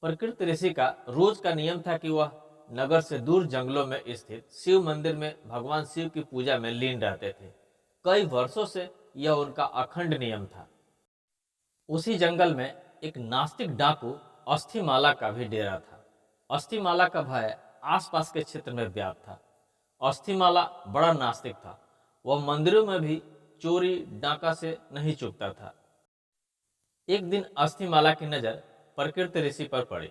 प्रकृति ऋषि का रोज का नियम था कि वह नगर से दूर जंगलों में स्थित शिव मंदिर में भगवान शिव की पूजा में लीन रहते थे। कई वर्षों से यह उनका अखंड नियम था। उसी जंगल में एक नास्तिक डाकू अस्थिमाला का भी डेरा था। अस्थिमाला का भय आसपास के क्षेत्र में व्याप्त था। अस्थिमाला बड़ा नास्तिक था। वह मंदिरों में भी चोरी डाका से नहीं चूकता था। एक दिन अस्थिमाला की नजर प्रकृति ऋषि पर पड़ी।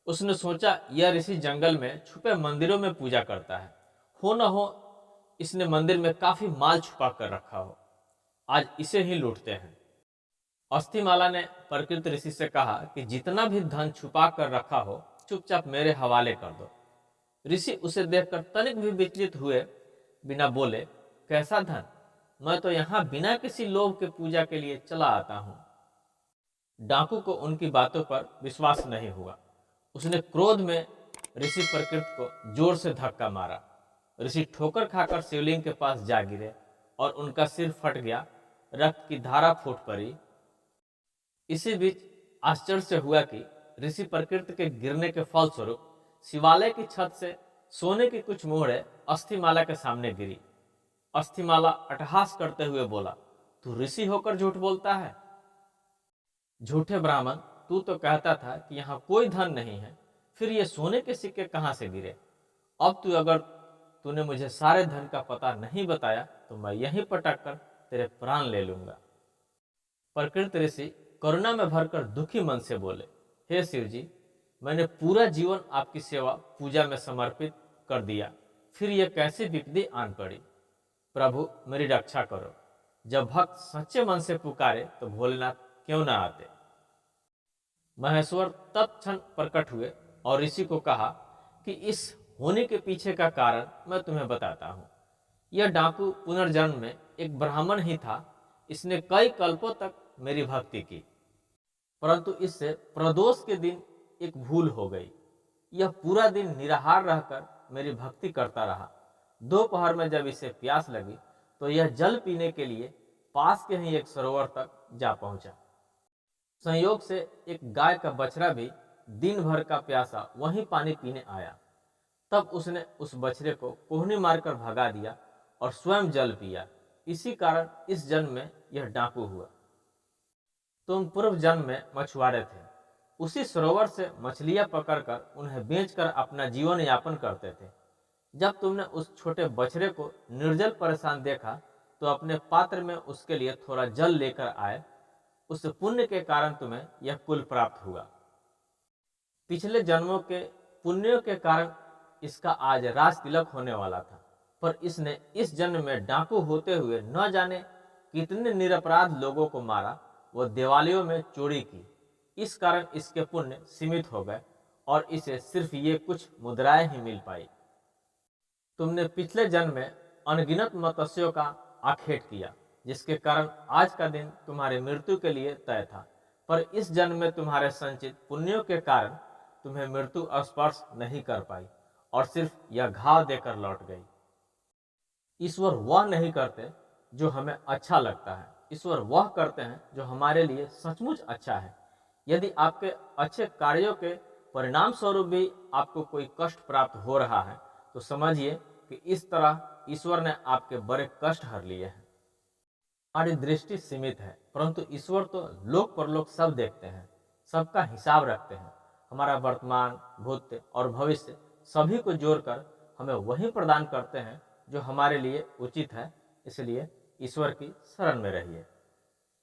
उसने सोचा यह ऋषि जंगल में छुपे मंदिरों में पूजा करता है। हो न हो इसने मंदिर में काफी माल छुपा कर रखा हो। आज इसे ही लूटते हैं। अस्थिमाला ने प्रकृति ऋषि से कहा कि जितना भी धन छुपा कर रखा हो चुपचाप मेरे हवाले कर दो। ऋषि उसे देखकर तनिक भी विचलित हुए बिना बोले, कैसा धन? मैं तो यहाँ बिना किसी लोभ के पूजा के लिए चला आता हूँ। डाकू को उनकी बातों पर विश्वास नहीं हुआ। उसने क्रोध में ऋषि प्रकृति को जोर से धक्का मारा। ऋषि ठोकर खाकर शिवलिंग के पास जा गिरे और उनका सिर फट गया। रक्त की धारा फूट पड़ी। इसी बीच आश्चर्य से हुआ कि ऋषि प्रकृति के गिरने के फलस्वरूप शिवालय की छत से सोने की कुछ मोहरें अस्थिमाला के सामने गिरी। अस्थिमाला अट्टहास करते हुए बोला, तू ऋषि होकर झूठ बोलता है? झूठे ब्राह्मण, तू तो कहता था कि यहाँ कोई धन नहीं है, फिर ये सोने के सिक्के कहाँ से गिरे? अब अगर तूने मुझे सारे धन का पता नहीं बताया तो मैं यहीं पटक कर तेरे प्राण ले लूंगा। प्रकृति ऋषि करुणा में भरकर दुखी मन से बोले, हे शिव जी, मैंने पूरा जीवन आपकी सेवा पूजा में समर्पित कर दिया, फिर यह कैसी विपत्ति आन पड़ी? प्रभु मेरी रक्षा करो। जब भक्त सच्चे मन से पुकारे तो भोलेनाथ क्यों न आते। महेश्वर तत्क्षण प्रकट हुए और ऋषि को कहा कि इस होने के पीछे का कारण मैं तुम्हें बताता हूँ। यह डाकू पुनर्जन्म में एक ब्राह्मण ही था। इसने कई कल्पों तक मेरी भक्ति की, परंतु इससे प्रदोष के दिन एक भूल हो गई। यह पूरा दिन निराहार रहकर मेरी भक्ति करता रहा। दोपहर में जब इसे प्यास लगी तो यह जल पीने के लिए पास के ही एक सरोवर तक जा पहुंचा। संयोग से एक गाय का बछड़ा भी दिन भर का प्यासा वहीं पानी पीने आया। तब उसने उस बछड़े को कोहनी मारकर भगा दिया और स्वयं जल पिया। इसी कारण इस जन्म में यह डाकू हुआ। तुम पूर्व जन्म में मछुआरे थे। उसी सरोवर से मछलियां पकड़कर उन्हें बेचकर अपना जीवन यापन करते थे। जब तुमने उस छोटे बछड़े को निर्जल परेशान देखा तो अपने पात्र में उसके लिए थोड़ा जल लेकर आए। उस पुण्य के कारण तुम्हें यह कुल प्राप्त हुआ। पिछले जन्मों के पुण्यों के कारण इसका आज राज तिलक होने वाला था, पर इसने इस जन्म में डाकू होते हुए न जाने कितने निरपराध लोगों को मारा। वो दिवालियों में चोरी की। इस कारण इसके पुण्य सीमित हो गए और इसे सिर्फ ये कुछ मुद्राएं ही मिल पाई। तुमने पिछले जन्म में अनगिनत मत्स्यों का आखेट किया, जिसके कारण आज का दिन तुम्हारी मृत्यु के लिए तय था, पर इस जन्म में तुम्हारे संचित पुण्यों के कारण तुम्हें मृत्यु स्पर्श नहीं कर पाई और सिर्फ यह घाव देकर लौट गई। ईश्वर वह नहीं करते जो हमें अच्छा लगता है, ईश्वर वह करते हैं जो हमारे लिए सचमुच अच्छा है। यदि आपके अच्छे कार्यों के परिणाम स्वरूप भी आपको कोई कष्ट प्राप्त हो रहा है तो समझिए कि इस तरह ईश्वर ने आपके बड़े कष्ट हर लिए हैं। हमारी दृष्टि सीमित है, परंतु ईश्वर तो लोक परलोक सब देखते हैं, सबका हिसाब रखते हैं। हमारा वर्तमान, भूत और भविष्य सभी को जोड़कर हमें वही प्रदान करते हैं जो हमारे लिए उचित है। इसलिए ईश्वर की शरण में रहिए।